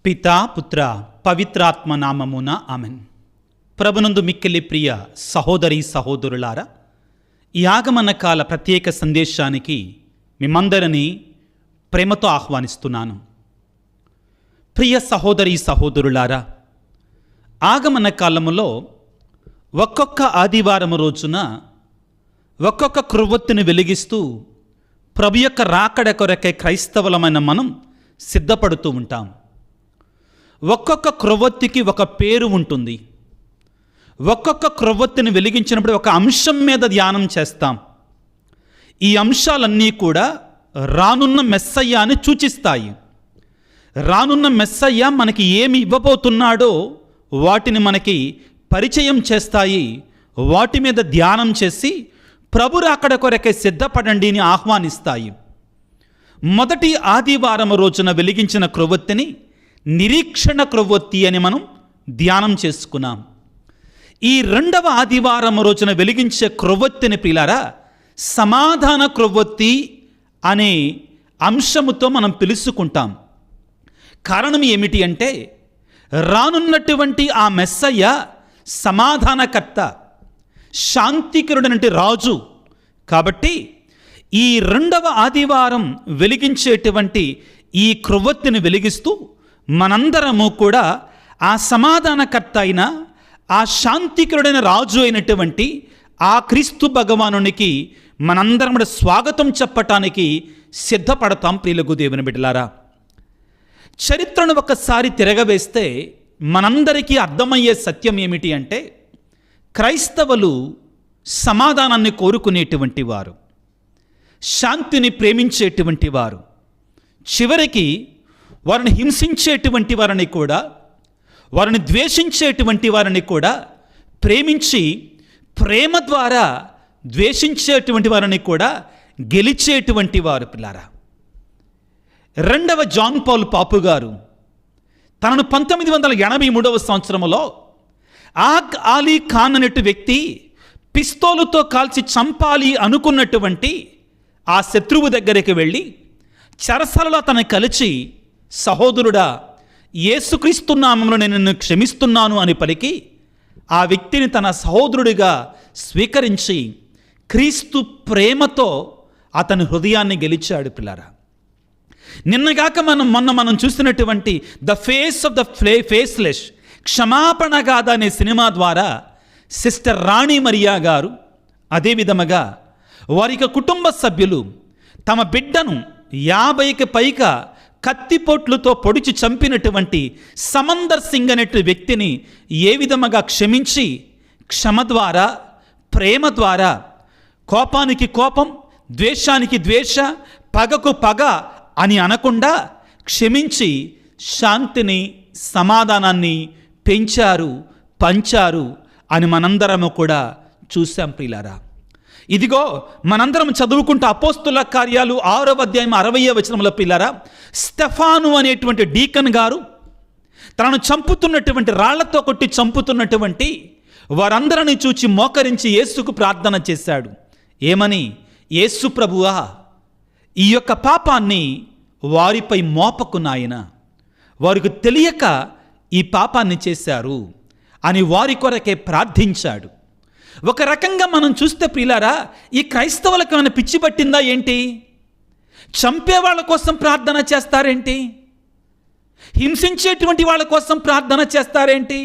పితా పుత్ర పవిత్రాత్మ నామమున ఆమెన్. ప్రభునందు మిక్కిలి ప్రియ సహోదరి సహోదరులారా, ఈ ఆగమన కాల ప్రత్యేక సందేశానికి మిమ్మందరినీ ప్రేమతో ఆహ్వానిస్తున్నాను. ప్రియ సహోదరి సహోదరులారా, ఆగమన కాలములో ఒక్కొక్క ఆదివారం రోజున ఒక్కొక్క క్రొవ్వొత్తిని వెలిగిస్తూ ప్రభు యొక్క రాకడ కొరకై క్రైస్తవులమైన మనం సిద్ధపడుతూ ఉంటాం. ఒక్కొక్క క్రొవ్వొత్తికి ఒక పేరు ఉంటుంది. ఒక్కొక్క క్రొవ్వొత్తిని వెలిగించినప్పుడు ఒక అంశం మీద ధ్యానం చేస్తాం. ఈ అంశాలన్నీ కూడా రానున్న మెస్సయ్యాని సూచిస్తాయి. రానున్న మెస్సయ్య మనకి ఏమి ఇవ్వబోతున్నాడో వాటిని మనకి పరిచయం చేస్తాయి. వాటి మీద ధ్యానం చేసి ప్రభు రాకడ కొరకై సిద్ధపడండి అని ఆహ్వానిస్తాయి. మొదటి ఆదివారం రోజున వెలిగించిన క్రొవ్వొత్తిని నిరీక్షణ క్రొవ్వొత్తి అని మనం ధ్యానం చేసుకున్నాం. ఈ రెండవ ఆదివారం రోజున వెలిగించే క్రొవ్వొత్తిని ప్రియులారా సమాధాన క్రొవ్వొత్తి అనే అంశముతో మనం పిలుచుకుంటాం. కారణం ఏమిటి అంటే రానున్నటువంటి ఆ మెస్సయ్య సమాధానకర్త, శాంతికరుడనంటే రాజు. కాబట్టి ఈ రెండవ ఆదివారం వెలిగించేటువంటి ఈ క్రొవ్వొత్తిని వెలిగిస్తూ మనందరము కూడా ఆ సమాధానకర్త అయిన, ఆ శాంతికరుడైన రాజు అయినటువంటి ఆ క్రీస్తు భగవానునికి మనందరం కూడా స్వాగతం చెప్పటానికి సిద్ధపడతాం. ప్రియులకు దేవుని బిడ్డలారా, చరిత్రను ఒకసారి తిరగవేస్తే మనందరికీ అర్థమయ్యే సత్యం ఏమిటి అంటే క్రైస్తవులు సమాధానాన్ని కోరుకునేటువంటి వారు, శాంతిని ప్రేమించేటువంటి వారు, చివరికి వారిని హింసించేటువంటి వారిని కూడా, వారిని ద్వేషించేటువంటి వారిని కూడా ప్రేమించి ప్రేమ ద్వారా ద్వేషించేటువంటి వారిని కూడా గెలిచేటువంటి వారు. పిల్లారా, రెండవ జాన్ పాల్ పాపు గారు తనను 1983 సంవత్సరంలో ఆగ్ అలీ ఖాన్ అనేటి వ్యక్తి పిస్తోలుతో కాల్చి చంపాలి అనుకున్నటువంటి ఆ శత్రువు దగ్గరికి వెళ్ళి చెరసాలలో తనని కలిసి, సహోదరుడా, యేసుక్రీస్తు నామములో నేను నిన్ను క్షమిస్తున్నాను అని పలికి ఆ వ్యక్తిని తన సహోదరుడిగా స్వీకరించి క్రీస్తు ప్రేమతో అతని హృదయాన్ని గెలిచాడు. పిల్లారా, నిన్నగాక మొన్న మనం చూసినటువంటి the face of the faceless, క్షమాపణ గాథ అనే సినిమా ద్వారా సిస్టర్ రాణి మరియా గారు, అదేవిధముగా వారి కుటుంబ సభ్యులు తమ బిడ్డను 50కి పైగా కత్తిపోట్లతో పొడిచి చంపినటువంటి సమందర్ సింగ్ అనే వ్యక్తిని ఏ విధముగా క్షమించి, క్షమ ద్వారా, ప్రేమ ద్వారా, కోపానికి కోపం, ద్వేషానికి ద్వేష, పగకు పగ అని అనకుండా క్షమించి శాంతిని, సమాధానాన్ని పెంచారు, పంచారు అని మనందరము కూడా చూసాం. ప్రియులారా, ఇదిగో మనందరం చదువుకుంటూ అపోస్తుల కార్యాలు 6వ అధ్యాయం 60వ వచనంలో పిల్లారా, స్టెఫాను అనేటువంటి డీకన్ గారు తనను చంపుతున్నటువంటి, రాళ్లతో కొట్టి చంపుతున్నటువంటి వారందరినీ చూచి మోకరించి యేసుకు ప్రార్థన చేశాడు. ఏమని? యేసు ప్రభువా, ఈ యొక్క పాపాన్ని వారిపై మోపకు నాయన, వారికి తెలియక ఈ పాపాన్ని చేశారు అని వారి కొరకే ప్రార్థించాడు. ఒక రకంగా మనం చూస్తే ప్రియులారా, ఈ క్రైస్తవులకు ఏమైనా పిచ్చి పట్టిందా ఏంటి? చంపే వాళ్ళ కోసం ప్రార్థన చేస్తారేంటి? హింసించేటువంటి వాళ్ళ కోసం ప్రార్థన చేస్తారేంటి?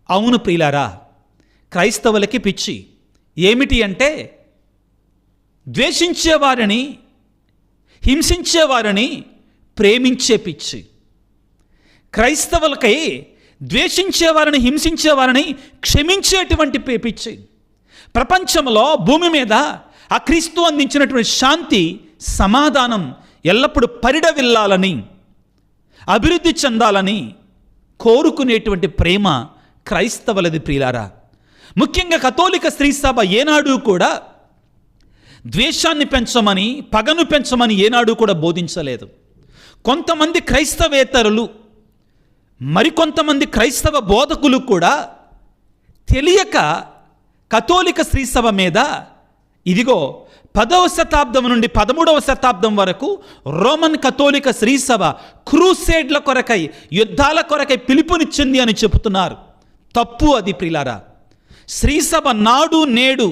అవును ప్రియులారా, క్రైస్తవులకి పిచ్చి. ఏమిటి అంటే ద్వేషించేవారిని, హింసించేవారిని ప్రేమించే పిచ్చి. క్రైస్తవులకై ద్వేషించేవారిని, హింసించేవారిని క్షమించేటువంటి పిచ్చి. ప్రపంచంలో, భూమి మీద ఆ క్రీస్తు అందించినటువంటి శాంతి, సమాధానం ఎల్లప్పుడూ పరిడవిల్లాలని, అభివృద్ధి చెందాలని కోరుకునేటువంటి ప్రేమ క్రైస్తవులది. ప్రియులారా, ముఖ్యంగా కథోలిక స్త్రీ సభ ఏనాడు కూడా ద్వేషాన్ని పెంచమని, పగను పెంచమని ఏనాడు కూడా బోధించలేదు. కొంతమంది క్రైస్తవేతరులు, మరికొంతమంది క్రైస్తవ బోధకులు కూడా తెలియక కథోలిక స్త్రీ సభ మీద ఇదిగో 10వ శతాబ్దం నుండి 13వ శతాబ్దం వరకు రోమన్ కథోలిక శ్రీసభ క్రూసేడ్ల కొరకై, యుద్ధాల కొరకై పిలుపునిచ్చింది అని చెబుతున్నారు. తప్పు అది ప్రియులారా. శ్రీసభ నాడు నేడు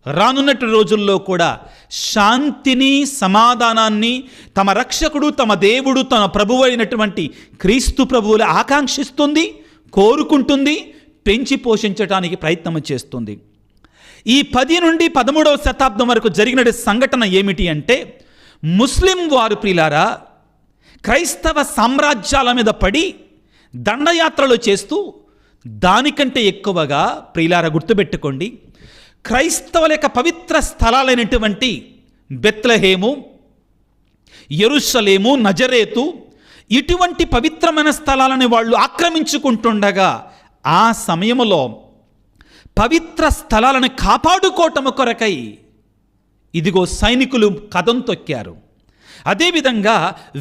రానున్నటి రోజుల్లో కూడా శాంతిని, సమాధానాన్ని తమ రక్షకుడు, తమ దేవుడు, తమ ప్రభువు అయినటువంటి క్రీస్తు ప్రభువులు ఆకాంక్షిస్తుంది, కోరుకుంటుంది, పెంచి పోషించడానికి ప్రయత్నం చేస్తుంది. ఈ 10 నుండి 13వ శతాబ్దం వరకు జరిగిన సంఘటన ఏమిటి అంటే, ముస్లిం వారు ప్రియులారా క్రైస్తవ సామ్రాజ్యాల మీద పడి దండయాత్రలు చేస్తూ, దానికంటే ఎక్కువగా ప్రియులారా గుర్తుపెట్టుకోండి, క్రైస్తవుల యొక్క పవిత్ర స్థలాలైనటువంటి బెత్లెహేము, యెరూషలేము, నజరేతు ఇటువంటి పవిత్రమైన స్థలాలని వాళ్ళు ఆక్రమించుకుంటుండగా, ఆ సమయంలో పవిత్ర స్థలాలను కాపాడుకోవటం కొరకై ఇదిగో సైనికులు కదం తొక్కారు. అదేవిధంగా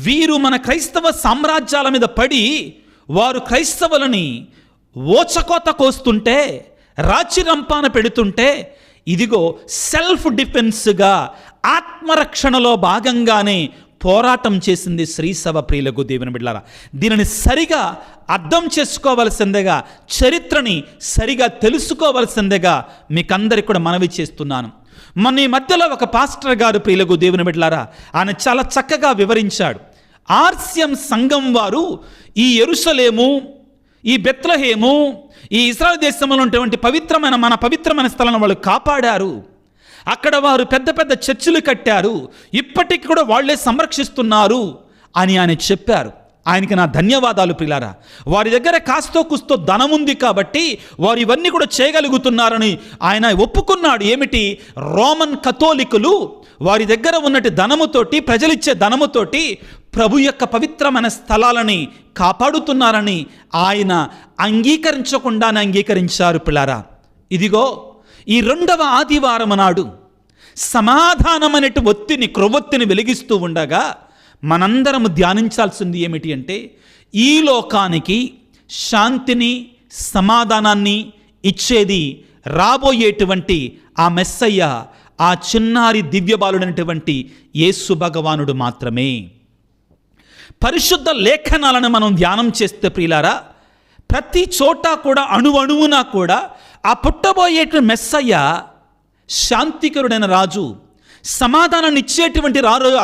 వీరు మన క్రైస్తవ సామ్రాజ్యాల మీద పడి వారు క్రైస్తవులని ఓచకోత కోస్తుంటే, రాచిరంపాన పెడుతుంటే, ఇదిగో సెల్ఫ్ డిఫెన్స్గా ఆత్మరక్షణలో భాగంగానే పోరాటం చేసింది శ్రీసభ. ప్రియులకు దేవుని బిడ్డలారా, దీనిని సరిగా అర్థం చేసుకోవలసిందిగా, చరిత్రని సరిగా తెలుసుకోవలసిందిగా మీకందరికి కూడా మనవి చేస్తున్నాను. మన ఈ మధ్యలో ఒక పాస్టర్ గారు ప్రియులకు దేవుని బిడ్డలారా, ఆయన చాలా చక్కగా వివరించాడు. ఆర్సిఎం సంఘం వారు ఈ యెరూషలేము, ఈ బెత్లెహేము, ఈ ఇశ్రాయేలు దేశంలో ఉన్నటువంటి మన పవిత్రమైన స్థలాన్ని వాళ్ళు కాపాడారు. అక్కడ వారు పెద్ద పెద్ద చర్చిలు కట్టారు, ఇప్పటికి కూడా వాళ్లే సంరక్షిస్తున్నారు అని ఆయన చెప్పారు. ఆయనకి నా ధన్యవాదాలు ప్రియులారా. వారి దగ్గర కాస్తో కుస్తో ధనం ఉంది కాబట్టి వారు ఇవన్నీ కూడా చేయగలుగుతున్నారని ఆయన ఒప్పుకున్నాడు. ఏమిటి? రోమన్ కథోలికులు వారి దగ్గర ఉన్నటి ధనముతోటి, ప్రజలిచ్చే ధనముతోటి ప్రభు యొక్క పవిత్రమైన స్థలాలని కాపాడుతున్నారని ఆయన అంగీకరించకుండానే అంగీకరించారు పిల్లారా. ఇదిగో ఈ 2వ ఆదివారం నాడు సమాధానం అనేటి క్రొవ్వొత్తిని వెలిగిస్తూ ఉండగా మనందరము ధ్యానించాల్సింది ఏమిటి అంటే, ఈ లోకానికి శాంతిని, సమాధానాన్ని ఇచ్చేది రాబోయేటువంటి ఆ మెస్సయ్య, ఆ చిన్నారి దివ్యబాలుడైనటువంటి యేసు భగవానుడు మాత్రమే. పరిశుద్ధ లేఖనాలను మనం ధ్యానం చేస్తే ప్రియులారా, ప్రతి చోట కూడా అణువణువునా కూడా ఆ పుట్టబోయేటువంటి మెస్సయ్య శాంతికరుడైన రాజు, సమాధానాన్ని ఇచ్చేటువంటి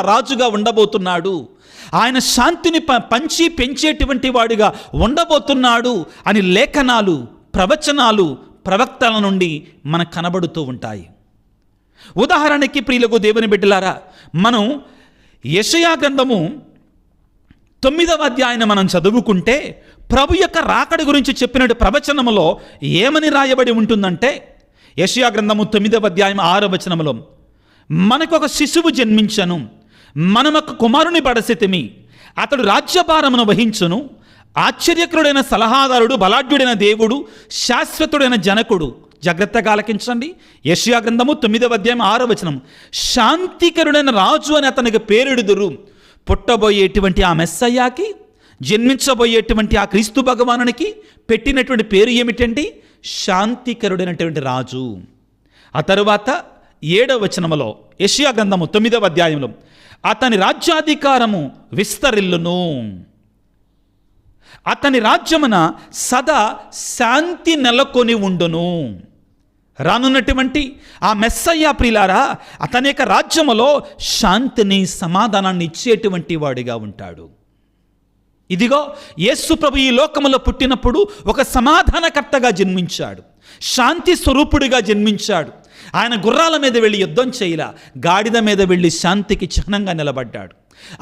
రాజుగా ఉండబోతున్నాడు. ఆయన శాంతిని పంచి పెంచేటువంటి వాడిగా ఉండబోతున్నాడు అని లేఖనాలు, ప్రవచనాలు, ప్రవక్తల నుండి మనకు కనబడుతూ ఉంటాయి. ఉదాహరణకి ప్రియులకు దేవుని బిడ్డలారా, మనం యెషయా గ్రంథము 9వ అధ్యాయాన్ని మనం చదువుకుంటే ప్రభు యొక్క రాకడ గురించి చెప్పినట్టు ప్రవచనములో ఏమని రాయబడి ఉంటుందంటే, యెషయా గ్రంథము 9వ అధ్యాయం 6వ వచనములో, మనకొక శిశువు జన్మించను, మనమొక కుమారుని బడసితిమి, అతడు రాజ్యభారమును వహించును, ఆశ్చర్యకరుడైన సలహాదారుడు, బలాఢ్యుడైన దేవుడు, శాశ్వతుడైన జనకుడు. జాగ్రత్తగా ఆలకించండి. యెషయా గ్రంథము 9వ అధ్యాయం 6వ వచనం, శాంతికరుడైన రాజు అని అతనికి పేరెడుదురు. పుట్టబోయేటువంటి ఆ మెస్సయ్యాకి, జన్మించబోయేటువంటి ఆ క్రీస్తు భగవానునికి పెట్టినటువంటి పేరు ఏమిటండి? శాంతికరుడైనటువంటి రాజు. ఆ తరువాత 7వ వచనములో యెషయా గ్రంథము 9వ అధ్యాయంలో, అతని రాజ్యాధికారము విస్తరిల్లును, అతని రాజ్యమున సదా శాంతి నెలకొని ఉండును. రానున్నటువంటి ఆ మెస్సయ్య ప్రియులారా, అతని యొక్క రాజ్యములో శాంతిని, సమాధానాన్ని ఇచ్చేటువంటి వాడిగా ఉంటాడు. ఇదిగో యేసు ప్రభు ఈ లోకములో పుట్టినప్పుడు ఒక సమాధానకర్తగా జన్మించాడు, శాంతి స్వరూపుడిగా జన్మించాడు. ఆయన గుర్రాల మీద వెళ్ళి యుద్ధం చేయలా, గాడిద మీద వెళ్ళి శాంతికి చిహ్నంగా నిలబడ్డాడు.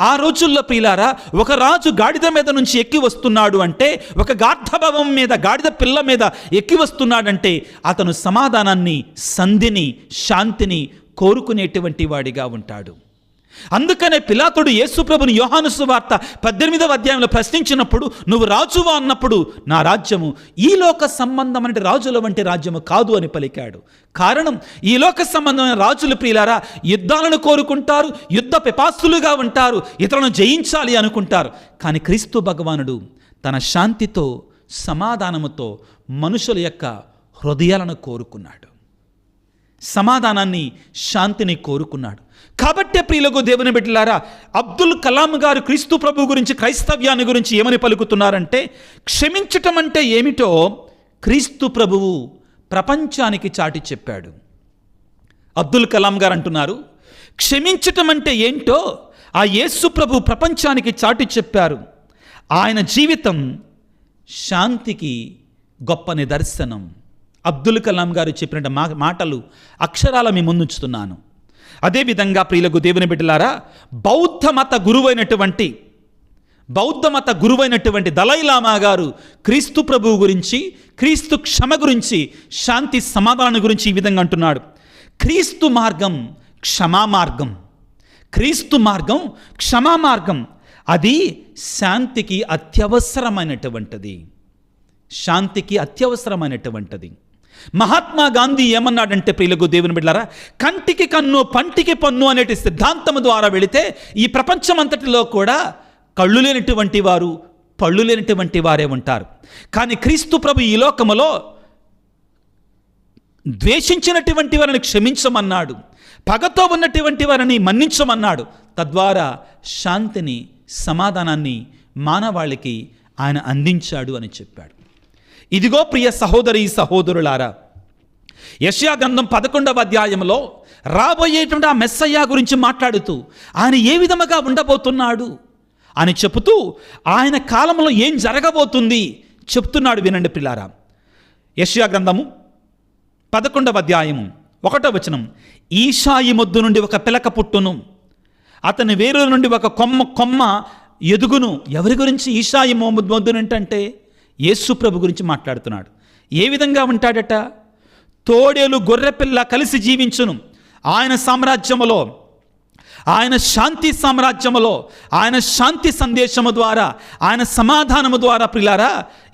ఆ రోజుల్లో ప్రియులారా, ఒక రాజు గాడిద మీద నుంచి ఎక్కి వస్తున్నాడు అంటే, ఒక గార్ధభవం మీద, గాడిద పిల్ల మీద ఎక్కి వస్తున్నాడంటే అతను సమాధానాన్ని, సంధిని, శాంతిని కోరుకునేటువంటి వాడిగా ఉంటాడు. అందుకనే పిలాతుడు యేసుప్రభుని యోహాను సువార్త 18వ అధ్యాయంలో ప్రశ్నించినప్పుడు, నువ్వు రాజువా అన్నప్పుడు, నా రాజ్యము ఈ లోక సంబంధమైన రాజుల వంటి రాజ్యము కాదు అని పలికాడు. కారణం, ఈ లోక సంబంధమైన రాజులు ప్రియులారా యుద్ధాలను కోరుకుంటారు, యుద్ధ పిపాసులుగా ఉంటారు, ఇతరులను జయించాలి అనుకుంటారు. కానీ క్రీస్తు భగవానుడు తన శాంతితో, సమాధానముతో మనుషుల యొక్క హృదయాలను కోరుకున్నాడు. సమాధానాన్ని, శాంతిని కోరుకున్నాడు. కాబట్టే ప్రియులకు దేవుని బిడ్డలారా, అబ్దుల్ కలాం గారు క్రీస్తు ప్రభు గురించి, క్రైస్తవ్యాన్ని గురించి ఏమని పలుకుతున్నారంటే, క్షమించటం అంటే ఏమిటో క్రీస్తు ప్రభువు ప్రపంచానికి చాటి చెప్పాడు. అబ్దుల్ కలాం గారు అంటున్నారు, క్షమించటం అంటే ఏంటో ఆ యేసు ప్రభు ప్రపంచానికి చాటి చెప్పారు. ఆయన జీవితం శాంతికి గొప్ప నిదర్శనం. అబ్దుల్ కలాం గారు చెప్పిన మాటలు అక్షరాల మీ ముందుంచుతున్నాను. అదేవిధంగా ప్రియులకు దేవుని బిడ్డలారా, బౌద్ధ మత గురువైనటువంటి దలైలామా గారు క్రీస్తు ప్రభువు గురించి, క్రీస్తు క్షమ గురించి, శాంతి సమాధానం గురించి ఈ విధంగా అంటున్నాడు. క్రీస్తు మార్గం క్షమా మార్గం, క్రీస్తు మార్గం క్షమా మార్గం, అది శాంతికి అత్యవసరమైనటువంటిది, శాంతికి అత్యవసరమైనటువంటిది. మహాత్మా గాంధీ ఏమన్నాడంటే ప్రియులకు దేవుని బిడ్డలారా, కంటికి కన్ను పంటికి పన్ను అనే సిద్ధాంతం ద్వారా వెళితే ఈ ప్రపంచం అంతటిలో కూడా కళ్ళు లేనటువంటి వారు, పళ్ళు లేనటువంటి వారే ఉంటారు. కానీ క్రీస్తు ప్రభు ఈ లోకములో ద్వేషించినటువంటి వారిని క్షమించమన్నాడు, పగతో ఉన్నటువంటి వారిని మన్నించమన్నాడు. తద్వారా శాంతిని, సమాధానాన్ని మానవాళికి ఆయన అందించాడు అని చెప్పాడు. ఇదిగో ప్రియ సహోదరి సహోదరులారా, యెషయా గ్రంథం 11వ అధ్యాయంలో రాబోయేటువంటి ఆ మెస్సయ్య గురించి మాట్లాడుతూ ఆయన ఏ విధముగా ఉండబోతున్నాడు అని చెబుతూ ఆయన కాలంలో ఏం జరగబోతుంది చెప్తున్నాడు. వినండి ప్రియులారా, యెషయా గ్రంథము 11వ అధ్యాయము 1వ వచనం. ఈశాయి మొద్దు నుండి ఒక పిలక పుట్టును, అతని వేరుల నుండి ఒక కొమ్మ ఎదుగును. ఎవరి గురించి ఈశాయి మొద్దు అంటే యేసు ప్రభు గురించి మాట్లాడుతున్నాడు. ఏ విధంగా ఉంటాడట? తోడేలు గొర్రెపిల్ల కలిసి జీవించును. ఆయన సామ్రాజ్యములో, ఆయన శాంతి సామ్రాజ్యములో, ఆయన శాంతి సందేశము ద్వారా, ఆయన సమాధానము ద్వారా ప్రియులారా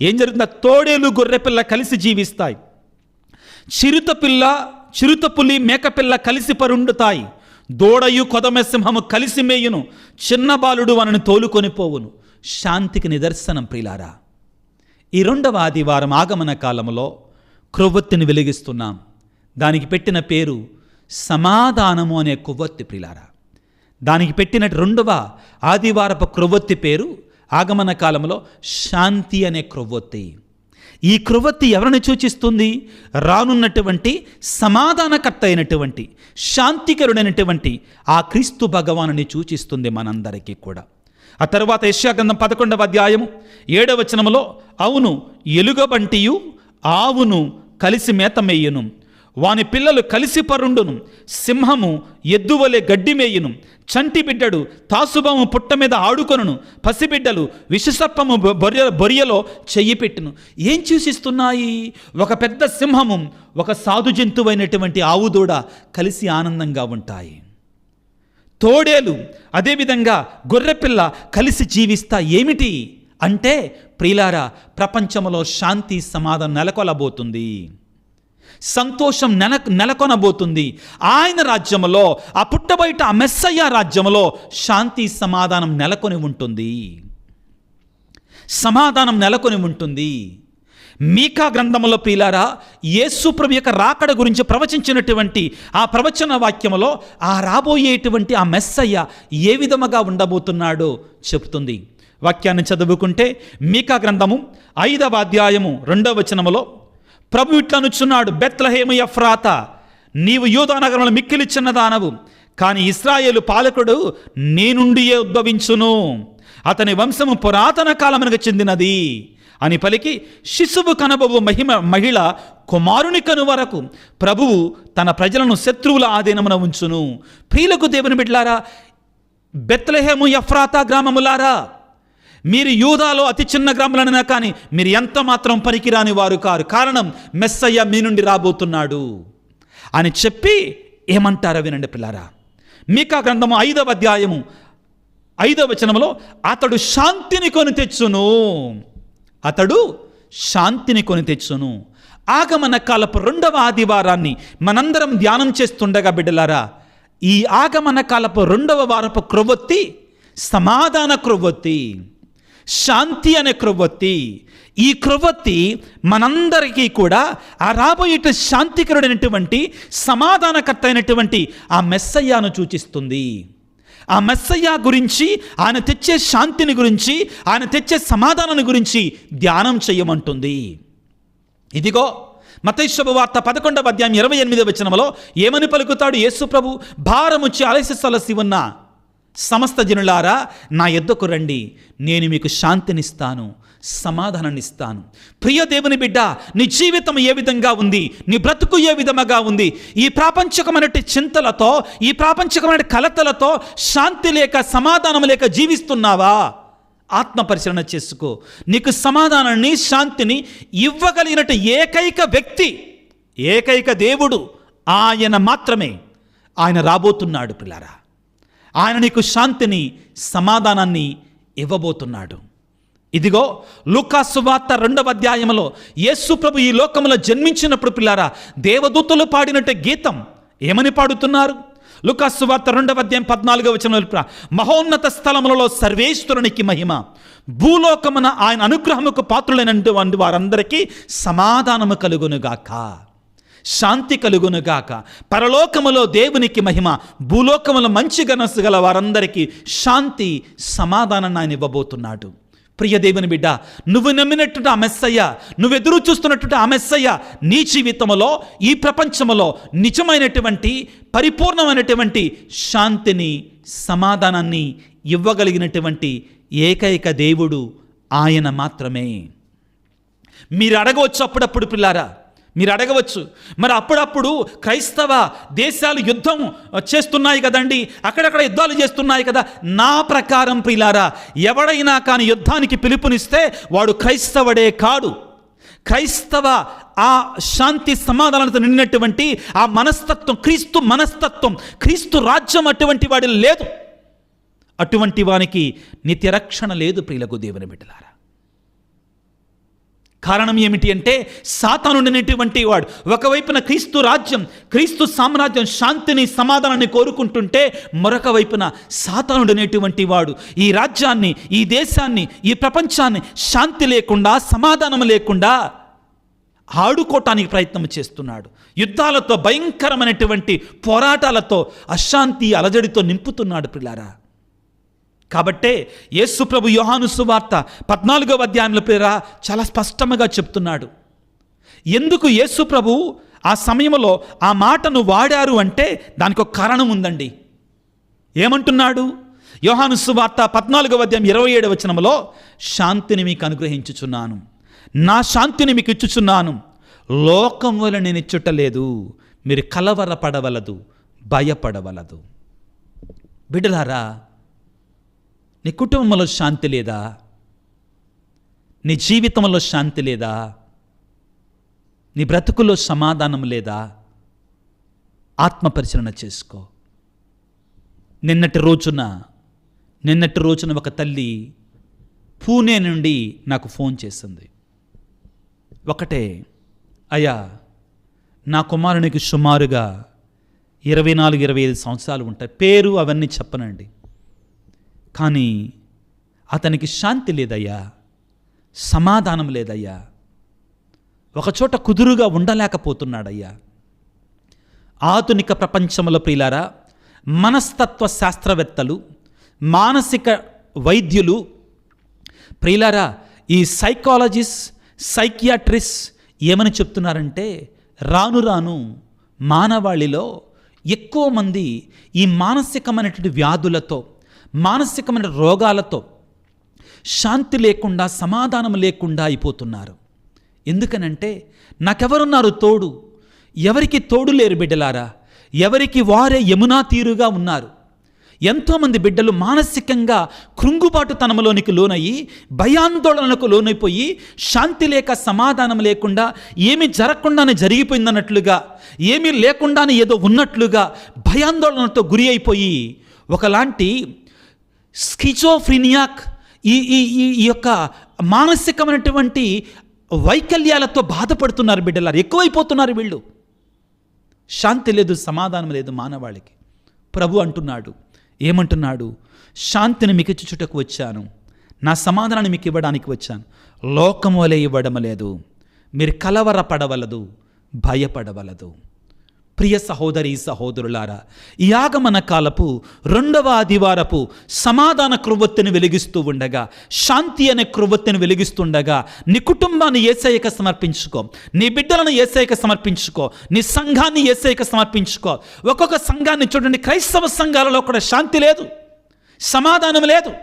ఏం జరుగుతుందో, తోడేలు గొర్రెపిల్ల కలిసి జీవిస్తాయి. చిరుతపులి మేకపిల్ల కలిసి పరుండుతాయి. దూడయు కొదమ సింహము కలిసి మేయును. చిన్న బాలుడు వానిని తోలుకొని పోవును. శాంతికి నిదర్శనం ప్రియులారా. ఈ 2వ ఆదివారం ఆగమన కాలంలో క్రొవ్వొత్తిని వెలిగిస్తున్నాం. దానికి పెట్టిన పేరు సమాధానము అనే కొవ్వొత్తి ప్రియులారా. దానికి పెట్టిన 2వ ఆదివారపు క్రొవ్వొత్తి పేరు ఆగమన కాలంలో శాంతి అనే క్రొవ్వొత్తి. ఈ క్రొవ్వొత్తి ఎవరిని సూచిస్తుంది? రానున్నటువంటి సమాధానకర్త అయినటువంటి, శాంతికరుడైనటువంటి ఆ క్రీస్తు భగవానుని సూచిస్తుంది మనందరికీ కూడా. ఆ తర్వాత యెషయా గ్రంథం 11వ అధ్యాయము 7వ వచనములో, అవును ఎలుగబంటియు ఆవును కలిసి మేత మేయును, వాని పిల్లలు కలిసి పరుండును. సింహము ఎద్దువలే గడ్డి మేయును. చంటి బిడ్డడు తాసుబాము పుట్ట మీద ఆడుకొనును. పసిబిడ్డలు విషసర్పము బొరియలో చెయ్యి పెట్టును. ఏం సూచిస్తున్నాయి? ఒక పెద్ద సింహము, ఒక సాధు జంతువైనటువంటి ఆవు దూడ కలిసి ఆనందంగా ఉంటాయి. తోడేలు, అదేవిధంగా గొర్రెపిల్ల కలిసి జీవిస్తా. ఏమిటి అంటే ప్రియులారా, ప్రపంచంలో శాంతి సమాధానం నెలకొలబోతుంది, సంతోషం నెలకొనబోతుంది. ఆయన రాజ్యములో, ఆ పుట్టబయట ఆ మెస్సయ్య రాజ్యములో శాంతి సమాధానం నెలకొని ఉంటుంది, సమాధానం నెలకొని ఉంటుంది. మీకా గ్రంథములో ప్రియులారా యేసు ప్రభు యొక్క రాకడ గురించి ప్రవచించినటువంటి ఆ ప్రవచన వాక్యములో ఆ రాబోయేటువంటి ఆ మెస్సయ్య ఏ విధముగా ఉండబోతున్నాడో చెప్తుంది. వాక్యాన్ని చదువుకుంటే మీకా గ్రంథము 5వ అధ్యాయము 2వ వచనములో ప్రభు ఇట్లనుచున్నాడు, బెత్లెహేము ఎఫ్రాతా, నీవు యూదా నగరంలో మిక్కిలి చిన్నదానవు, కానీ ఇశ్రాయేలు పాలకుడు నీ నుండియే ఉద్భవించును, అతని వంశము పురాతన కాలమునకు చెందినది అని పలికి, శిశువు కనబోవు మహిళ కుమారుని కను వరకు ప్రభువు తన ప్రజలను శత్రువుల ఆధీనమున ఉంచును. ప్రియులకు దేవుని బిడ్డలారా, బెత్లెహేము ఎఫ్రాతా గ్రామములారా, మీరు యూదాలో అతి చిన్న గ్రామాలైనా కానీ మీరు ఎంత మాత్రం పనికిరాని వారు కారు, కారణం మెస్సయ్య మీ నుండి రాబోతున్నాడు అని చెప్పి ఏమంటారో వినండి పిల్లారా. మీకా గ్రంథము 5వ అధ్యాయము 5వ వచనములో, అతడు శాంతిని కొని తెచ్చును, అతడు శాంతిని కొని తెచ్చును. ఆగమన కాలపు 2వ ఆదివారాన్ని మనందరం ధ్యానం చేస్తుండగా బిడ్డలారా, ఈ ఆగమన కాలపు 2వ వారపు క్రొవ్వొత్తి సమాధాన క్రొవ్వొత్తి. శాంతి అనే క్రొవ్వొత్తి. ఈ క్రొవ్వొత్తి మనందరికీ కూడా ఆ రాబోయే శాంతికరుడైనటువంటి సమాధానకర్త అయినటువంటి ఆ మెస్సయ్యాను సూచిస్తుంది. ఆ మెస్సయ్య గురించి, ఆయన తెచ్చే శాంతిని గురించి, ఆయన తెచ్చే సమాధానాన్ని గురించి ధ్యానం చేయమంటుంది. ఇదిగో మత్తయి శుభవార్త 11వ అధ్యాయం 28వ వచనంలో ఏమని పలుకుతాడు యేసు ప్రభు? భారముచ్చి అలసి ఉన్న సమస్త జనులారా నా యొద్దకు రండి, నేను మీకు శాంతినిస్తాను, సమాధానాన్ని ఇస్తాను. ప్రియ దేవుని బిడ్డ, నీ జీవితం ఏ విధంగా ఉంది? నీ బ్రతుకు ఏ విధముగా ఉంది? ఈ ప్రాపంచికమైన చింతలతో, ఈ ప్రాపంచికమైన కలతలతో శాంతి లేక, సమాధానం లేక జీవిస్తున్నావా? ఆత్మ పరిశీలన చేసుకో. నీకు సమాధానాన్ని, శాంతిని ఇవ్వగలిగినట్టు ఏకైక వ్యక్తి, ఏకైక దేవుడు ఆయన మాత్రమే. ఆయన రాబోతున్నాడు పిల్లారా. ఆయన నీకు శాంతిని, సమాధానాన్ని ఇవ్వబోతున్నాడు. ఇదిగో లూకా సువార్త 2వ అధ్యాయంలో యేసు ప్రభు ఈ లోకంలో జన్మించినప్పుడు పిల్లారా, దేవదూతలు పాడినట్టు గీతం ఏమని పాడుతున్నారు? లూకా సువార్త 2వ అధ్యాయం 14వ వచనంలో, మహోన్నత స్థలములలో సర్వేశ్వరునికి మహిమ, భూలోకమున ఆయన అనుగ్రహముకు పాత్రులైనటువంటి వారందరికీ సమాధానము కలుగునుగాక, శాంతి కలుగునుగాక. పరలోకములో దేవునికి మహిమ, భూలోకములో మంచి మనస్సు గల వారందరికీ శాంతి, సమాధానాన్ని ఆయన ఇవ్వబోతున్నాడు. ప్రియ దేవుని బిడ్డ, నువ్వు నమ్మినట్టు ఆ మెస్సయ్య, నువ్వు ఎదురు చూస్తున్నట్టు ఆ మెస్సయ్య నీ జీవితంలో, ఈ ప్రపంచంలో నిజమైనటువంటి, పరిపూర్ణమైనటువంటి శాంతిని, సమాధానాన్ని ఇవ్వగలిగినటువంటి ఏకైక దేవుడు ఆయన మాత్రమే. మీరు అడగవచ్చు అప్పుడప్పుడు పిల్లారా, మీరు అడగవచ్చు, మరి అప్పుడప్పుడు క్రైస్తవ దేశాలు యుద్ధం చేస్తున్నాయి కదండి, అక్కడక్కడ యుద్ధాలు చేస్తున్నాయి కదా. నా ప్రకారం ప్రియులారా, ఎవడైనా కానీ యుద్ధానికి పిలుపునిస్తే వాడు క్రైస్తవుడే కాడు. క్రైస్తవ ఆ శాంతి సమాధానాలతో నిండినటువంటి ఆ మనస్తత్వం, క్రీస్తు మనస్తత్వం, క్రీస్తు రాజ్యం అటువంటి వాడి లేదు. అటువంటి వానికి నిత్యరక్షణ లేదు ప్రియులకు దేవుని బిడ్డలారా. కారణం ఏమిటి అంటే, సాతానుడినటువంటి వాడు ఒకవైపున క్రీస్తు రాజ్యం, క్రీస్తు సామ్రాజ్యం, శాంతిని, సమాధానాన్ని కోరుకుంటుంటే, మరొక వైపున సాతానుడినటువంటి వాడు ఈ రాజ్యాన్ని, ఈ దేశాన్ని, ఈ ప్రపంచాన్ని శాంతి లేకుండా, సమాధానం లేకుండా ఆడుకోవటానికి ప్రయత్నం చేస్తున్నాడు. యుద్ధాలతో, భయంకరమైనటువంటి పోరాటాలతో, అశాంతి అలజడితో నింపుతున్నాడు పిల్లారా. కాబట్టే యేసు ప్రభు యోహాను సువార్త 14వ అధ్యాయంలో పేరా చాలా స్పష్టంగా చెప్తున్నాడు. ఎందుకు యేసు ప్రభు ఆ సమయంలో ఆ మాటను వాడారు అంటే దానికి ఒక కారణం ఉందండి. ఏమంటున్నాడు? యోహాను సువార్త 14వ అధ్యాయం 27వ వచనంలో, శాంతిని మీకు అనుగ్రహించుచున్నాను, నా శాంతిని మీకు ఇచ్చుచున్నాను, లోకం వల్ల నేను ఇచ్చుటలేదు, మీరు కలవరపడవలదు, భయపడవలదు. బిడ్డలారా, నీ కుటుంబంలో శాంతి లేదా? నీ జీవితంలో శాంతి లేదా? నీ బ్రతుకులో సమాధానం లేదా? ఆత్మ పరిశీలన చేసుకో. నిన్నటి రోజున ఒక తల్లి పూణే నుండి నాకు ఫోన్ చేసింది. ఒకటే, అయ్యా, నా కుమారునికి సుమారుగా 24-25 సంవత్సరాలు ఉంటాయి. పేరు అవన్నీ చెప్పనండి. కానీ అతనికి శాంతి లేదయ్యా, సమాధానం లేదయ్యా, ఒకచోట కుదురుగా ఉండలేకపోతున్నాడయ్యా. ఆధునిక ప్రపంచంలో ప్రియులారా, మనస్తత్వ శాస్త్రవేత్తలు, మానసిక వైద్యులు ప్రియులారా, ఈ సైకాలజిస్ట్, సైకియాట్రిస్ట్ ఏమని చెప్తున్నారంటే, రాను రాను మానవాళిలో ఎక్కువ మంది ఈ మానసికమైనటువంటి వ్యాధులతో, మానసికమైన రోగాలతో శాంతి లేకుండా, సమాధానం లేకుండా అయిపోతున్నారు. ఎందుకనంటే, నాకెవరున్నారు తోడు? ఎవరికి తోడు లేరు బిడ్డలారా. ఎవరికి వారే యమునా తీరుగా ఉన్నారు. ఎంతోమంది బిడ్డలు మానసికంగా కృంగుబాటుతనంలోనికి లోనయ్యి, భయాందోళనకు లోనైపోయి, శాంతి లేక, సమాధానం లేకుండా, ఏమీ జరగకుండానే జరిగిపోయిందన్నట్లుగా, ఏమీ లేకుండానే ఏదో ఉన్నట్లుగా భయాందోళనతో గురి అయిపోయి ఒకలాంటి స్కిజోఫ్రీనియాక్, ఈ యొక్క మానసికమైనటువంటి వైకల్యాలతో బాధపడుతున్నారు బిడ్డలారు. ఎక్కువైపోతున్నారు వీళ్ళు. శాంతి లేదు, సమాధానం లేదు మానవాళికి. ప్రభు అంటున్నాడు, ఏమంటున్నాడు? శాంతిని మీకు ఇచ్చుటకు వచ్చాను, నా సమాధానాన్ని మీకు ఇవ్వడానికి వచ్చాను, లోకము వలె ఇవ్వడం లేదు. మీరు కలవరపడవలదు, భయపడవలదు. ప్రియ సహోదరి సహోదరులారా, ఈ ఆగమన కాలపు 2వ ఆదివారపు సమాధాన క్రొవ్వొత్తిని వెలిగిస్తూ ఉండగా, శాంతి అనే క్రొవ్వొత్తిని వెలిగిస్తుండగా, నీ కుటుంబాన్ని యేసయ్యకు సమర్పించుకో, నీ బిడ్డలను యేసయ్యకు సమర్పించుకో, నీ సంఘాన్ని యేసయ్యకు సమర్పించుకో. ఒక్కొక్క సంఘాన్ని చూడండి, క్రైస్తవ సంఘాలలో కూడా శాంతి లేదు, సమాధానం లేదు.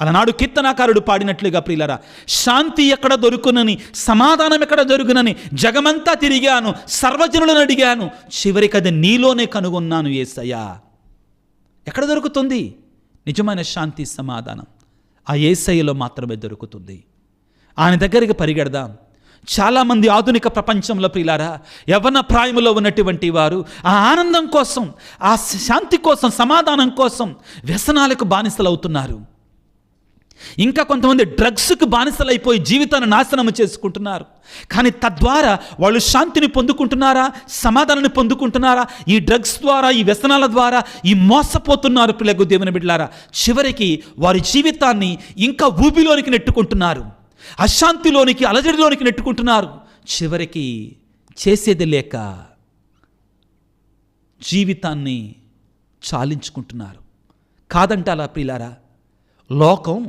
అలనాడు కీర్తనాకారుడు పాడినట్లుగా, ప్రియులారా, శాంతి ఎక్కడ దొరుకునని, సమాధానం ఎక్కడ దొరుకునని జగమంతా తిరిగాను, సర్వజనులను అడిగాను, చివరికి అది నీలోనే కనుగొన్నాను యేసయ్యా. ఎక్కడ దొరుకుతుంది నిజమైన శాంతి, సమాధానం? ఆ యేసయ్యలో మాత్రమే దొరుకుతుంది. ఆయన దగ్గరికి పరిగెడదాం. చాలామంది ఆధునిక ప్రపంచంలో, ప్రియులారా, యవ్వన ప్రాయములో ఉన్నటువంటి వారు ఆ ఆనందం కోసం, ఆ శాంతి కోసం, సమాధానం కోసం వ్యసనాలకు బానిసలవుతున్నారు. ఇంకా కొంతమంది డ్రగ్స్కి బానిసలైపోయి జీవితాన్ని నాశనం చేసుకుంటున్నారు. కానీ తద్వారా వాళ్ళు శాంతిని పొందుకుంటున్నారా, సమాధానాన్ని పొందుకుంటున్నారా? ఈ డ్రగ్స్ ద్వారా, ఈ వ్యసనాల ద్వారా ఈ మోసపోతున్నారు పిల్లలకు దేవుని బిడ్డలారా. చివరికి వారి జీవితాన్ని ఇంకా ఊబిలోనికి నెట్టుకుంటున్నారు, అశాంతిలోనికి, అలజడిలోనికి నెట్టుకుంటున్నారు. చివరికి చేసేది లేక జీవితాన్ని చాలించుకుంటున్నారు. కాదంట అలా ప్రియులారా. లోకం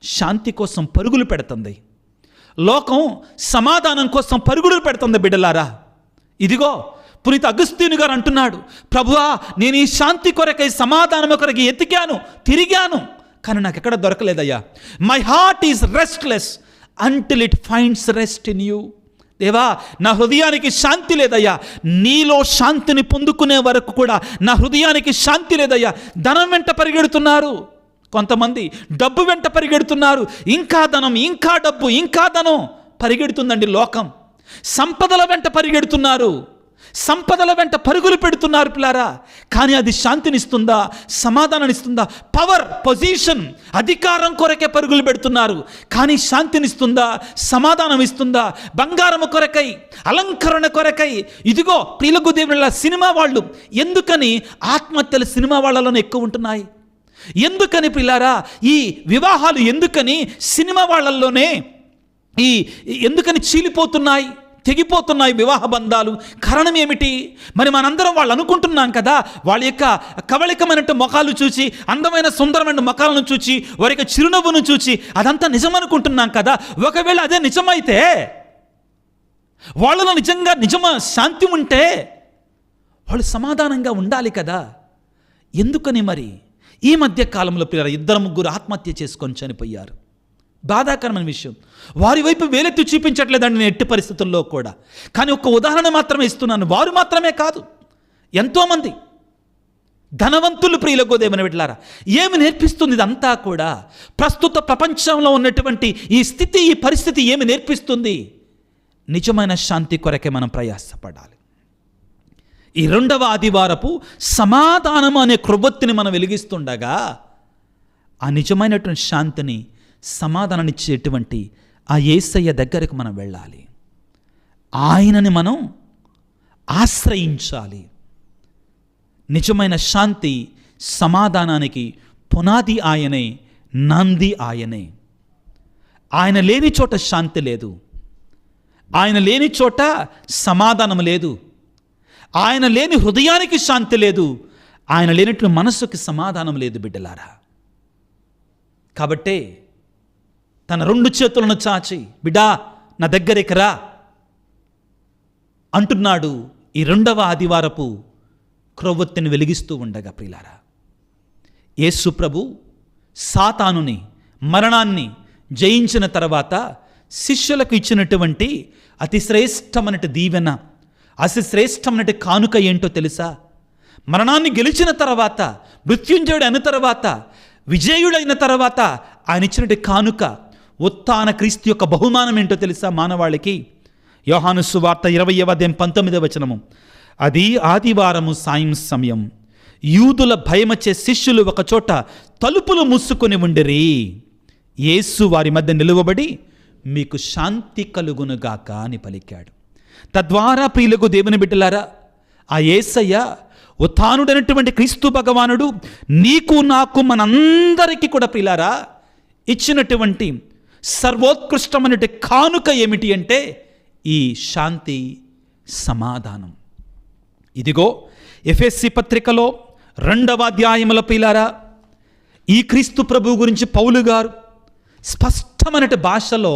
శాంతి కోసం పరుగులు పెడుతుంది, లోకం సమాధానం కోసం పరుగులు పెడుతుంది బిడ్డలారా. ఇదిగో పునీత అగస్తీను గారు అంటున్నాడు, ప్రభువా, నేను ఈ శాంతి కొరకై, సమాధానం కొరకై ఎతికాను, తిరిగాను, కానీ నాకు ఎక్కడ దొరకలేదయ్యా. My heart is restless until it finds rest in you. దేవా, నా హృదయానికి శాంతి లేదయ్యా. నీలో శాంతిని పొందుకునే వరకు కూడా నా హృదయానికి శాంతి లేదయ్యా. ధనం వెంట పరిగెడుతున్నారు కొంతమంది, డబ్బు వెంట పరిగెడుతున్నారు. ఇంకా ధనం, ఇంకా డబ్బు, ఇంకా ధనం పరిగెడుతుందండి లోకం. సంపదల వెంట పరిగెడుతున్నారు, సంపదల వెంట పరుగులు పెడుతున్నారు పిల్లారా. కానీ అది శాంతినిస్తుందా, సమాధానాన్ని ఇస్తుందా? పవర్, పొజిషన్, అధికారం కొరకే పరుగులు పెడుతున్నారు. కానీ శాంతినిస్తుందా, సమాధానం ఇస్తుందా? బంగారం కొరకై, అలంకరణ కొరకై. ఇదిగో ప్రియులకు దేవుళ్ళ సినిమా వాళ్ళు, ఎందుకని ఆత్మహత్యలు సినిమా వాళ్ళలోనే ఎక్కువ ఉంటున్నాయి? ఎందుకని పిల్లారా ఈ వివాహాలు, ఎందుకని సినిమా వాళ్ళల్లోనే ఎందుకని చీలిపోతున్నాయి, తెగిపోతున్నాయి వివాహ బంధాలు? కారణం ఏమిటి? మరి మనందరం వాళ్ళు అనుకుంటున్నాం కదా, వాళ్ళ యొక్క కవళికమైనట్టు ముఖాలు చూచి, అందమైన సుందరమైన ముఖాలను చూచి, వారి యొక్క చిరునవ్వును చూచి అదంతా నిజమనుకుంటున్నాం కదా. ఒకవేళ అదే నిజమైతే, వాళ్ళలో నిజంగా శాంతి ఉంటే వాళ్ళు సమాధానంగా ఉండాలి కదా. ఎందుకని మరి ఈ మధ్య కాలంలో పిల్లలు 2-3 ఆత్మహత్య చేసుకొని చనిపోయారు? బాధాకరమైన విషయం. వారి వైపు వేలెత్తి చూపించట్లేదండి నేను ఎట్టి పరిస్థితుల్లో కూడా. కానీ ఒక ఉదాహరణ మాత్రమే ఇస్తున్నాను. వారు మాత్రమే కాదు, ఎంతోమంది ధనవంతులు ప్రియులకు దేవుని బిడ్డలారా. ఏమి నేర్పిస్తుంది ఇదంతా కూడా? ప్రస్తుత ప్రపంచంలో ఉన్నటువంటి ఈ స్థితి, ఈ పరిస్థితి ఏమి నేర్పిస్తుంది? నిజమైన శాంతి కొరకే మనం ప్రయాసపడాలి. ఈ 2వ ఆదివారపు సమాధానం అనే క్రొవ్వొత్తిని మనం వెలిగిస్తుండగా, ఆ నిజమైనటువంటి శాంతిని, సమాధానాన్ని ఇచ్చేటువంటి ఆ యేసయ్య దగ్గరకు మనం వెళ్ళాలి. ఆయనని మనం ఆశ్రయించాలి. నిజమైన శాంతి, సమాధానానికి పునాది ఆయనే, నాంది ఆయనే. ఆయన లేని చోట శాంతి లేదు, ఆయన లేని చోట సమాధానం లేదు, ఆయన లేని హృదయానికి శాంతి లేదు, ఆయన లేనట్లు మనస్సుకి సమాధానం లేదు బిడ్డలారా. కాబట్టే తన 2 చేతులను చాచి, బిడ్డా నా దగ్గరికి రా అంటున్నాడు. ఈ 2వ ఆదివారపు క్రొవ్వొత్తిని వెలిగిస్తూ ఉండగా ప్రియులారా, యేసు ప్రభు సాతానుని, మరణాన్ని జయించిన తర్వాత శిష్యులకు ఇచ్చినటువంటి అతి శ్రేష్టమైన దీవెన, అతి శ్రేష్టమైన కానుక ఏంటో తెలుసా? మరణాన్ని గెలిచిన తర్వాత, మృత్యుంజయుడు అయిన తర్వాత, విజయుడైన తర్వాత ఆయన ఇచ్చినటువంటి కానుక, ఉత్థాన క్రీస్తు యొక్క బహుమానం ఏంటో తెలుసా మానవాళికి? యోహాను సువార్త 20:19 అది ఆదివారము సాయం సమయం, యూదుల భయమచ్చే శిష్యులు ఒకచోట తలుపులు మూసుకొని ఉండిరి. యేసు వారి మధ్య నిలువబడి, మీకు శాంతి కలుగునుగాక అని పలికాడు. తద్వారా ప్రియులకు దేవుని బిడ్డలారా, ఆ యేసయ్య ఉత్థానుడైనటువంటి క్రీస్తు భగవానుడు నీకు, నాకు, మనందరికీ కూడా ప్రియులారా ఇచ్చినటువంటి సర్వోత్కృష్టమైన కానుక ఏమిటి అంటే ఈ శాంతి సమాధానం. ఇదిగో ఎఫెసీ పత్రికలో 2వ అధ్యాయములో ప్రియులారా, ఈ క్రీస్తు ప్రభు గురించి పౌలు గారు స్పష్టమైన భాషలో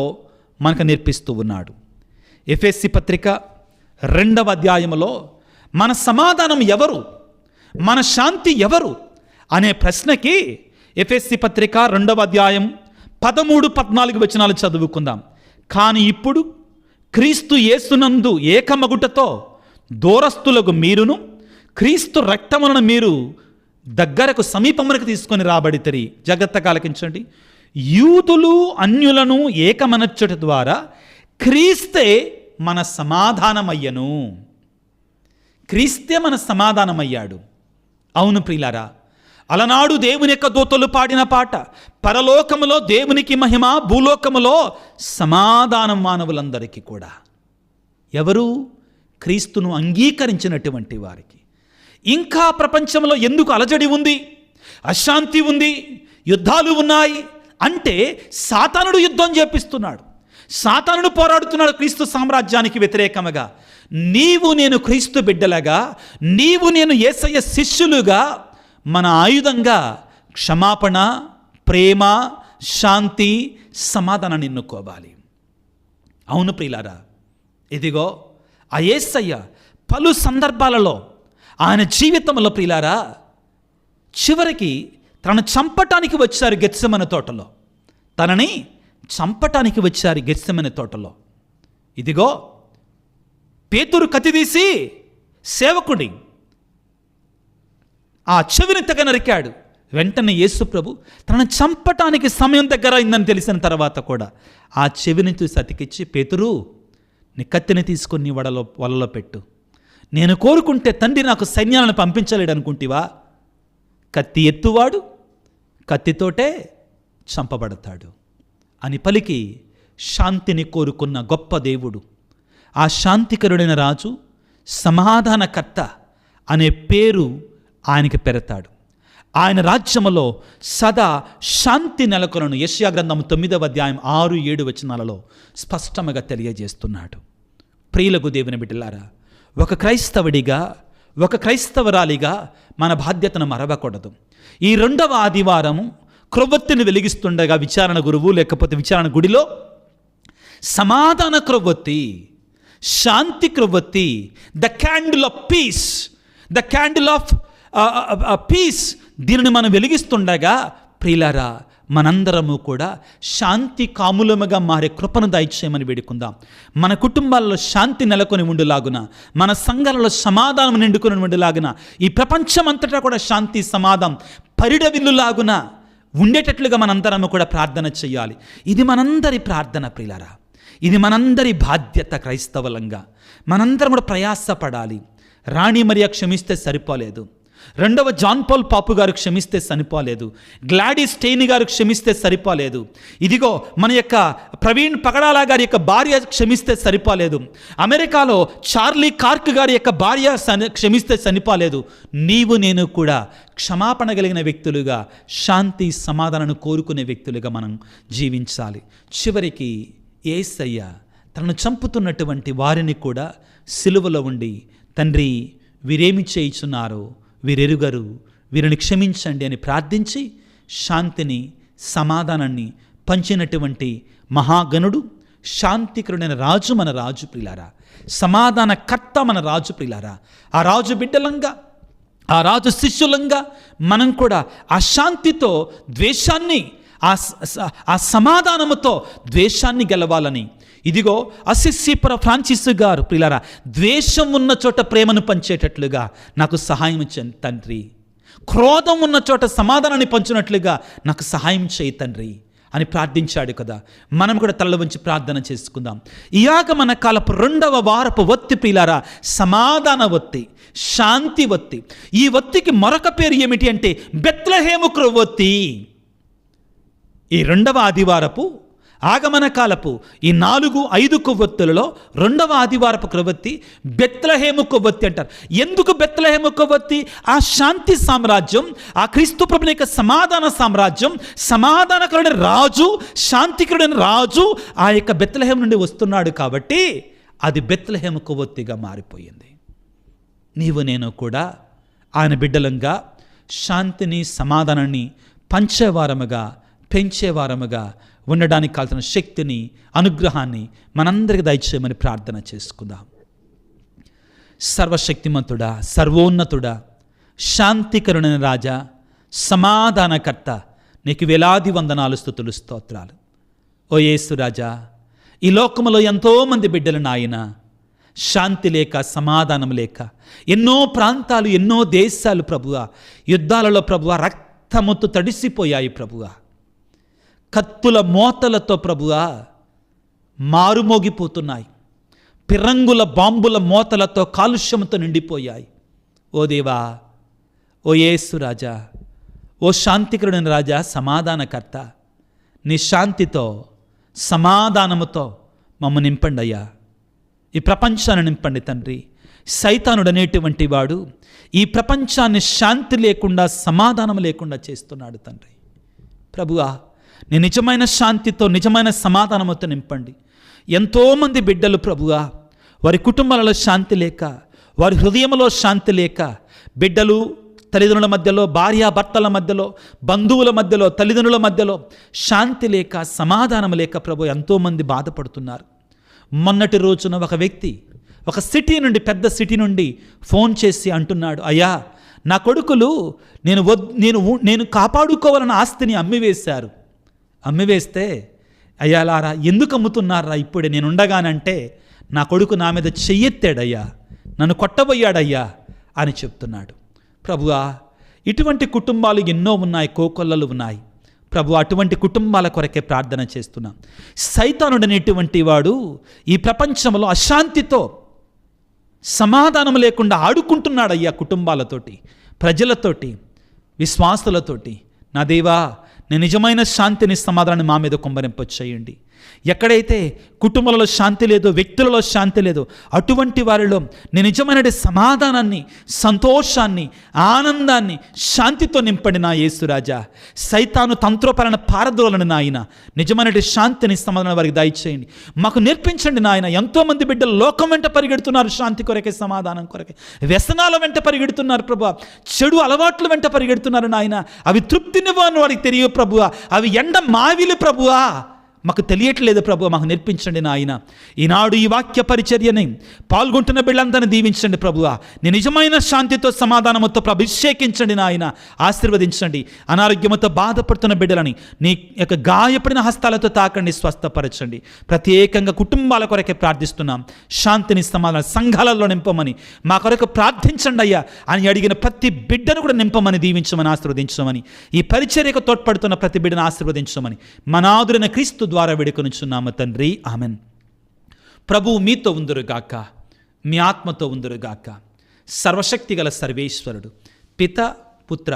మనకు నేర్పిస్తూ ఉన్నాడు. ఎఫెసీ పత్రిక 2వ అధ్యాయములో మన సమాధానం ఎవరు, మన శాంతి ఎవరు అనే ప్రశ్నకి ఎఫెసీ పత్రిక 2వ అధ్యాయం 13-14 వచనాలు చదువుకుందాం. కానీ ఇప్పుడు క్రీస్తు యేసునందు ఏకమగుటతో దూరస్తులకు మీరును క్రీస్తు రక్తములను మీరు దగ్గరకు సమీపమునకు తీసుకొని రాబడితరి. జాగ్రత్తగా ఆలకించండి. యూదులు అన్యులను ఏకమనర్చుట ద్వారా క్రీస్తే మన సమాధానమయ్యను. క్రీస్తే మన సమాధానమయ్యాడు. అవును ప్రియులారా, అలనాడు దేవుని యొక్క దూతలు పాడిన పాట, పరలోకములో దేవునికి మహిమ, భూలోకములో సమాధానం మానవులందరికీ కూడా. ఎవరు? క్రీస్తును అంగీకరించినటువంటి వారికి. ఇంకా ప్రపంచంలో ఎందుకు అలజడి ఉంది, అశాంతి ఉంది, యుద్ధాలు ఉన్నాయి అంటే సాతానుడు యుద్ధం చేపిస్తున్నాడు, సాతానుడు పోరాడుతున్నాడు క్రీస్తు సామ్రాజ్యానికి వ్యతిరేకముగా. నీవు నేను క్రీస్తు బిడ్డలుగా, నీవు నేను యేసయ్య శిష్యులుగా మన ఆయుధంగా క్షమాపణ, ప్రేమ, శాంతి, సమాధానాన్ని ఎన్నుకోవాలి. అవును ప్రియులారా, ఇదిగో ఆ యేసయ్య పలు సందర్భాలలో ఆయన జీవితంలో ప్రియులారా చివరికి తనను చంపటానికి వచ్చారు గెత్సెమనే తోటలో. తనని చంపటానికి వచ్చారు గెత్సెమనే తోటలో. ఇదిగో పేతురు కత్తి తీసి సేవకుడి ఆ చెవిని తెగ నరికాడు. వెంటనే యేసు ప్రభు తనను చంపటానికి సమయం దగ్గర అయిందని తెలిసిన తర్వాత కూడా ఆ చెవిని చూసి అతికిచ్చి, పేతురు నీ కత్తిని తీసుకొని నీ వలలో పెట్టు. నేను కోరుకుంటే తండ్రి నాకు సైన్యాలను పంపించలేడు అనుకుంటివా? కత్తి ఎత్తువాడు కత్తితోటే చంపబడతాడు అని పలికి శాంతిని కోరుకున్న గొప్ప దేవుడు, ఆ శాంతికరుడైన రాజు, సమాధానకర్త అనే పేరు ఆయనకి పెడతాడు. ఆయన రాజ్యములో సదా శాంతి నెలకొలను యెషయా గ్రంథం 9వ అధ్యాయం 6-7 వచనాలలో స్పష్టంగా తెలియజేస్తున్నాడు. ప్రియులకు దేవుని బిడ్డలారా, ఒక క్రైస్తవుడిగా, ఒక క్రైస్తవరాలిగా మన బాధ్యతను మరవకూడదు. ఈ 2వ ఆదివారము క్రొవ్వొత్తిని వెలిగిస్తుండగా విచారణ గురువు లేకపోతే విచారణ గుడిలో సమాధాన క్రొవ్వొత్తి, శాంతి క్రొవ్వొత్తి, the candle of peace, the candle of peace, దీనిని మనం వెలిగిస్తుండగా ప్రియులారా మనందరము కూడా శాంతి కాములముగా మారే కృపను దయచేయమని వేడుకుందాం. మన కుటుంబాల్లో శాంతి నెలకొని ఉండులాగున, మన సంఘాలలో సమాధానం నిండుకొని ఉండులాగున, ఈ ప్రపంచమంతటా కూడా శాంతి సమాధానం పరిడవిల్లులాగున ఉండేటట్లుగా మనందరము కూడా ప్రార్థన చేయాలి. ఇది మనందరి ప్రార్థన ప్రియులారా, ఇది మనందరి బాధ్యత. క్రైస్తవులంగా మనందరం కూడా ప్రయాసపడాలి. రాణి మరియా క్షమిస్తే సరిపోలేదు, 2వ జాన్ పాల్ పాపు గారు క్షమిస్తే సరిపోలేదు, గ్లాడీస్ స్టెయిన్ గారు క్షమిస్తే సరిపోలేదు, ఇదిగో మన యొక్క ప్రవీణ్ పగడాల గారి యొక్క భార్య క్షమిస్తే సరిపోలేదు, అమెరికాలో చార్లీ కార్క్ గారి యొక్క భార్య క్షమిస్తే సరిపోలేదు. నీవు నేను కూడా క్షమాపణ కలిగిన వ్యక్తులుగా, శాంతి సమాధానాన్ని కోరుకునే వ్యక్తులుగా మనం జీవించాలి. చివరికి యేసయ్య తనను చంపుతున్నటువంటి వారిని కూడా సిలువలో ఉండి, తండ్రి వీరేమి చేయుచున్నారో వీరెరుగరు, వీరిని క్షమించండి అని ప్రార్థించి శాంతిని సమాధానాన్ని పంచినటువంటి మహాగణుడు, శాంతికరుడైన రాజు మన రాజు ప్రియులారా, సమాధానకర్త మన రాజు ప్రియులారా. ఆ రాజు బిడ్డలంగా, ఆ రాజు శిష్యులంగా మనం కూడా ఆ శాంతితో ద్వేషాన్ని, ఆ సమాధానముతో ద్వేషాన్ని గెలవాలని, ఇదిగో అసిస్సీపుర ఫ్రాన్సిస్ గారు ప్రియులారా ద్వేషం ఉన్న చోట ప్రేమను పంచేటట్లుగా నాకు సహాయం చేయండి తండ్రి, క్రోధం ఉన్న చోట సమాధానాన్ని పంచినట్లుగా నాకు సహాయం చేయి తండ్రి అని ప్రార్థించాడు కదా. మనం కూడా తల వంచి ప్రార్థన చేసుకుందాం. ఈ ఆగమన కాలపు 2వ వారపు ఒత్తి ప్రియులారా సమాధాన ఒత్తి, శాంతి ఒత్తి. ఈ ఒత్తికి మరొక పేరు ఏమిటి అంటే బెత్లెహేము క్రొవ్వొత్తి. ఈ 2వ ఆదివారపు ఆగమన కాలపు ఈ 4-5 కొవ్వొత్తులలో 2వ ఆదివారపు కొవ్వొత్తి బెత్లెహేము కొవ్వొత్తి అంటారు. ఎందుకు బెత్లెహేము కొవ్వొత్తి? ఆ శాంతి సామ్రాజ్యం, ఆ క్రీస్తు ప్రభుని యొక్క సమాధాన సామ్రాజ్యం, సమాధానకరుడైన రాజు, శాంతికరుడైన రాజు ఆ యొక్క బెత్లెహేము నుండి వస్తున్నాడు కాబట్టి అది బెత్లెహేము కొవ్వొత్తిగా మారిపోయింది. నీవు నేను కూడా ఆయన బిడ్డలంగా శాంతిని, సమాధానాన్ని పంచేవారముగా, పెంచేవారముగా ఉండడానికి కావాల్సిన శక్తిని, అనుగ్రహాన్ని మనందరికీ దయచేయమని ప్రార్థన చేసుకుందాం. సర్వశక్తిమంతుడా, సర్వోన్నతుడా, శాంతికరుణైన రాజా, సమాధానకర్త, నీకు వేలాది వందనాలు, స్తుతులు, స్తోత్రాలు. ఓ యేసు రాజా, ఈ లోకములో ఎంతోమంది బిడ్డలు నాయన శాంతి లేక, సమాధానం లేక, ఎన్నో ప్రాంతాలు, ఎన్నో దేశాలు ప్రభువా యుద్ధాలలో ప్రభువా రక్తముతో తడిసిపోయాయి ప్రభువా. కత్తుల మోతలతో ప్రభువా మారుమోగిపోతున్నాయి. పిరంగుల బాంబుల మోతలతో కాలుష్యంతో నిండిపోయాయి. ఓ దేవా, ఓ యేసు రాజా, ఓ శాంతికరుడైన రాజా, సమాధానకర్త, నీ శాంతితో, సమాధానముతో మమ్మ నింపండి అయ్యా. ఈ ప్రపంచాన్ని నింపండి తండ్రి. సైతానుడు అనేటువంటి వాడు ఈ ప్రపంచాన్ని శాంతి లేకుండా, సమాధానం లేకుండా చేస్తున్నాడు తండ్రి. ప్రభువా, నీ నిజమైన శాంతితో, నిజమైన సమాధానంతో నింపండి. ఎంతోమంది బిడ్డలు ప్రభువా వారి కుటుంబాలలో శాంతి లేక, వారి హృదయంలో శాంతి లేక, బిడ్డలు తల్లిదండ్రుల మధ్యలో, భార్యాభర్తల మధ్యలో, బంధువుల మధ్యలో, తల్లిదండ్రుల మధ్యలో శాంతి లేక, సమాధానం లేక ప్రభు ఎంతోమంది బాధపడుతున్నారు. మొన్నటి రోజున ఒక వ్యక్తి ఒక సిటీ నుండి, పెద్ద సిటీ నుండి ఫోన్ చేసి అంటున్నాడు, అయ్యా నా కొడుకులు నేను కాపాడుకోవాలన్న ఆస్తిని అమ్మివేశారు. అమ్మివేస్తే అయ్యాలారా ఎందుకు అమ్ముతున్నారా ఇప్పుడే నేను ఉండగానంటే నా కొడుకు నా మీద చెయ్యెత్తాడయ్యా, నన్ను కొట్టబోయాడయ్యా అని చెప్తున్నాడు. ప్రభువా, ఇటువంటి కుటుంబాలు ఎన్నో ఉన్నాయి, కోకొల్లలు ఉన్నాయి ప్రభు. అటువంటి కుటుంబాల కొరకే ప్రార్థన చేస్తున్నాం. సైతానుడనేటువంటి వాడు ఈ ప్రపంచంలో అశాంతితో, సమాధానం లేకుండా ఆడుకుంటున్నాడయ్యా కుటుంబాలతోటి, ప్రజలతోటి, విశ్వాసులతోటి. నా దేవా, నేను నిజమైన శాంతిని, సమాధానాన్ని మా మీద కుమ్మరింపచేయండి. ఎక్కడైతే కుటుంబాలలో శాంతి లేదో, వ్యక్తులలో శాంతి లేదో, అటువంటి వారిలో నేను నిజమైన సమాధానాన్ని, సంతోషాన్ని, ఆనందాన్ని, శాంతితో నింపండి నా యేసురాజా. సైతాను తంత్రోపాలన పారద్రోలను నాయన, నిజమైన శాంతిని, సమాధానం వారికి దయచేయండి. మాకు నేర్పించండి నాయన. ఎంతోమంది బిడ్డలు లోకం వెంట పరిగెడుతున్నారు, శాంతి కొరకే, సమాధానం కొరకే. వ్యసనాల వెంట పరిగెడుతున్నారు ప్రభు, చెడు అలవాట్ల వెంట పరిగెడుతున్నారు నాయన. అవి తృప్తినివ్వని వారికి తెలియ ప్రభు, అవి ఎండ మావిలు ప్రభువా, మాకు తెలియట్లేదు ప్రభు, మాకు నేర్పించండి నాయన. ఈనాడు ఈ వాక్య పరిచర్యని పాల్గొంటున్న బిడ్డలందరినీ దీవించండి ప్రభువా. నీ నిజమైన శాంతితో, సమాధానంతో అభిషేకించండి నాయన, ఆశీర్వదించండి. అనారోగ్యంతో బాధపడుతున్న బిడ్డలని నీ యొక్క గాయపడిన హస్తాలతో తాకండి, స్వస్థపరచండి. ప్రత్యేకంగా కుటుంబాల కొరకే ప్రార్థిస్తున్నాం. శాంతిని, సమాధానం సంఘాలలో నింపమని మా కొరకు ప్రార్థించండి అయ్యా అని అడిగిన ప్రతి బిడ్డను కూడా నింపమని, దీవించమని, ఆశీర్వదించమని, ఈ పరిచర్యకు తోడ్పడుతున్న ప్రతి బిడ్డను ఆశీర్వదించమని మనాదురైన క్రీస్తు ద్వారా వేడుకొనుచున్నాము తండ్రి, ఆమెన్. ప్రభువు మీతో ఉందురుగాక, మీ ఆత్మతో ఉందురుగాక. సర్వశక్తిగల సర్వేశ్వరుడు పిత, పుత్ర,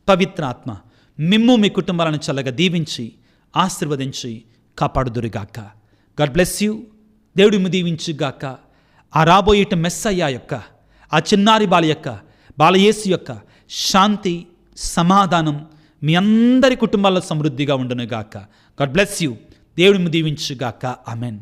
పవిత్రాత్మ మిమ్ము మీ కుటుంబాలను చల్లగా దీవించి, ఆశీర్వదించి, కాపాడుదురుగాక. God bless you. దేవుడు మీ దీవించుగాక. ఆ రాబోయేట మెస్సయ్య యొక్క, ఆ చిన్నారి బాలయేసు యొక్క శాంతి, సమాధానం మీ అందరి కుటుంబాల్లో సమృద్ధిగా ఉండునుగాక. God bless you. దేవుడిని దీవించుగాక. ఆమెన్.